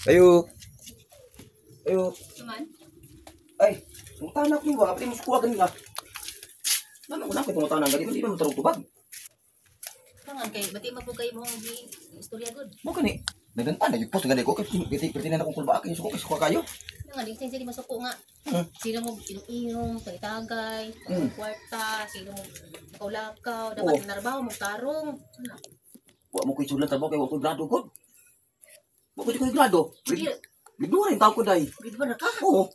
Ayo. Ayo. Naman? Ay, tungtanak niyo ba? Kapit mo sukuha ganun ba? Naman ko na kayo tungtanak. Di ba matarong tubag? Tangan kay, bati mapugay mo ang istorya good. Mo kani. Naganta na yung post ganun ko. Kasi pertinan akong kulba. Kaya suko kasi suka kayo. Tangan, di sila masuko nga. Sino mo inom, tagay, kwarta, sino mo lakaw-lakaw, dapat narbaho mo tarong. Ano? Wa mo ko isulan trabaho kay wa ko grado ko. Wa ko grado. Sige. Bidura yung tao ko dahi. Di ba na ka? Oo.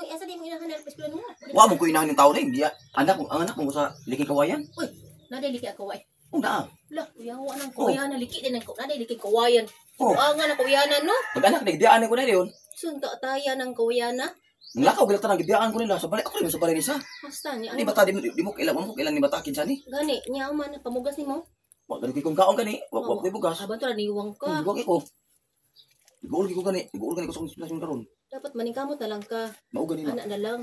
Asa di mo inahanap pa eskwela mo? Wa mo ko inahan yung tao na hindi. Ang anak mo sa liking kawayan. Uy, naday liki ako ay. Oo na. Lah, kuyawa nang kuyanan liki din nang naday liki kawayan. Oo. Nga na kuyanan no? Pag anak nagdiaan ko na yun. Sun ta taya ng kuyana. Ang lakaw gilak tanang gidiyaan ko nila sa balik ako rin sa balik nisa. Basta niya. Di bata di mo kailan ni batakin sa ni. Gani, niya man pamugas nimo. Wa gani kong kaon gani. Wa ko bugas. Aban to ra niwang ka. Wa ko. Igol ko gani ko sa inspirasyon karon. Dapat maningkamot na lang ka. Mao gani na. Anak na lang.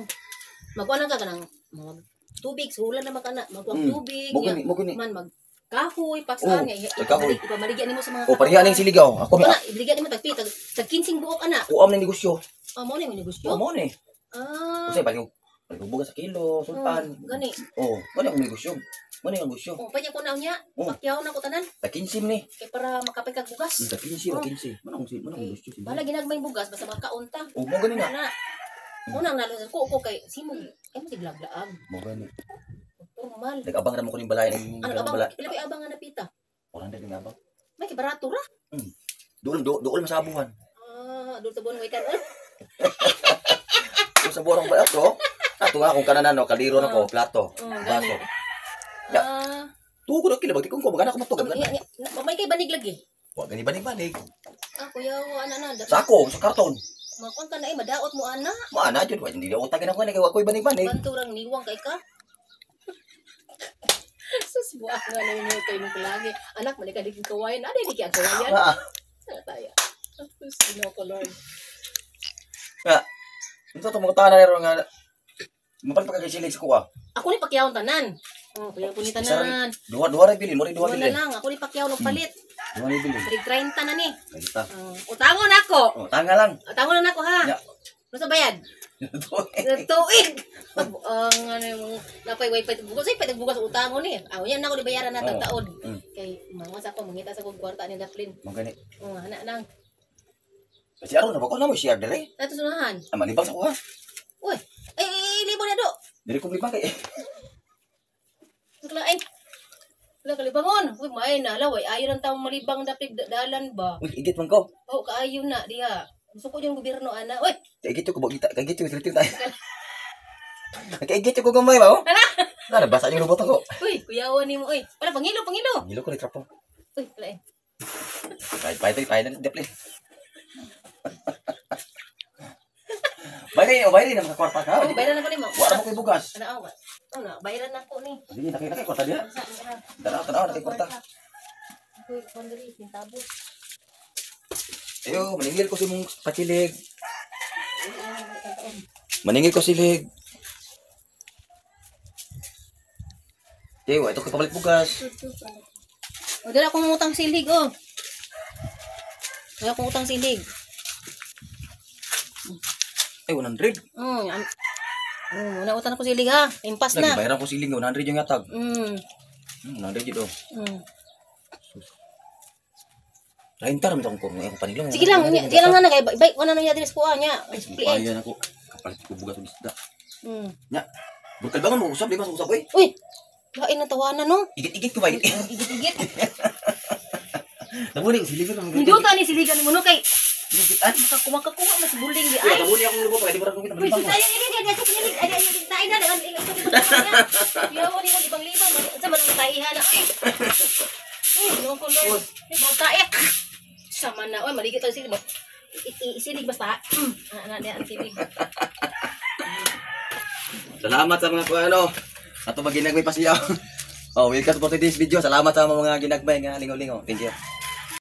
Magkuha na ka kanang mag tubig, sulan naman ka na. Magkuha tubig. Mo gani. Man mag kahoy, pasan. kahoy. Ipabaligyan nimo sa mga O pariha ning siligaw. Ako na, ibaligyan nimo tagpi, tag 15 buok ana. Uam ning negosyo. Mo na yung negosyo. Mo ni. Kasi balik bugas sa kilo, sultan. Gani. Oh, wala akong negosyo. Mo ni ang negosyo. Pwede ko na niya. Pakyaw na ko tanan. Takinsim ni. Kay para makapay kag bugas. Takinsim. Mo na negosyo. Bala ginagmay bugas basta makaunta. O mo gani na. Unang nalusan ko kay simo ay mo tiglaglaag. Mo gani. Normal. Nag-abang na mo ko ning balay ning abang? Pila kay abang nga napita? 400 ning abang. May barato ra. Dool masabuhan. Doon sa buwan waitan. Dool sa buwan ba to? Ato nga kung kananan no, kaliro na ko, plato, baso. Tugo na kilabag kung magana ko matugad na. May kay banig lagi. Wa gani banig. Kuya ana na. Sako sa karton. Makunta na madaot mo ana. Maana jud wa hindi utang na ko ni kay wa koy banig. Banturang niwang kay ka. Sus buak nga na yun kayo nung lagi. Anak, malika di kawayan. Ano hindi kaya kawayan? Sana tayo. Sino ko, Lord? Nga, ito itong mga tanan nero nga, mapan pagkakisilig sa kuha. Ako ni pakyawang tanan. Pakyawang po ni tanan. Duha rin bilin, mo rin duha bilin. Wala lang, ako ni pakyawang palit. Duha rin bilin. 30 na ni. Kalita. Utangon ako. Tanga lang. Utangon na ako ha. Ano sa bayad? Tuig. Ano yung napay wifi bugas ay pwede bugas utangon ni. Yan na ako dibayaran na taon. Kay mga sa ko mangita sa kog kwarta ni Daplin. Magani. Ana nang. Kasi aron na ba ko na mo share dire? Nato sunahan. Malibang sa kuha. Uy, libo na do. Dili ko libang kay. Lain. Wala kalibangon. Uy, may nalaway. Ayaw ng taong malibang dapig dalan ba? Uy, igit man ko. Kaayo na diha. Gusto ko yung gobyerno ana. Uy, igit ko bogita, igit ko tritil tayo. Igit ko gamay ba oh? Na basa yung robot ako. Uy, kuyawan nimo uy. Wala pangilo. Ngilo ko ni trapo. Uy, lain. Pay na deple. Bayari na mga kwarta ka. Bayaran na ko nimo. Wala mo koy bugas. Bayaran na ko ni. Sige, nakita kwarta dia. Tanaw na kwarta. Uy, kondiri tintabos. Ayo, maningil ko si mong pacilig. Maningil ko silig. Ito ko pabalik bugas. Dala akong utang silig oh. Dala akong utang silig. Ay, 100. Muna utang ako silig ha. Impas na. Bayaran ko silig 100 yung yatag. 100 dito. Lain tar mitong ko ng panilo. Sige lang nga na kay bike wala nang address ko nya. Ayan ako. Kapalit ko bugas ng isda. Nya. Bukal bangon mo usap, di ba usap oy. Uy. Lain na tawanan no. Igit-igit ko ba? Igit. Nabuli siligan ang. Hindi ka ni siligan mo no kay. Igitan. Kumakakuha mas buling di ay. Nabuli akong lubo kay di ba ko kita balibang. Ay tayo na naman Yo ni ko libang sa man taihan na. No ko lo. Ni bota sama na. Oy maligit ang silig ba? Isilig basta. Ana ang silig. Salamat sa mga ano. Ato maginagmay pa siya. Welcome to today's video. Salamat sa mga ginagmay nga lingaw-lingaw. Thank you.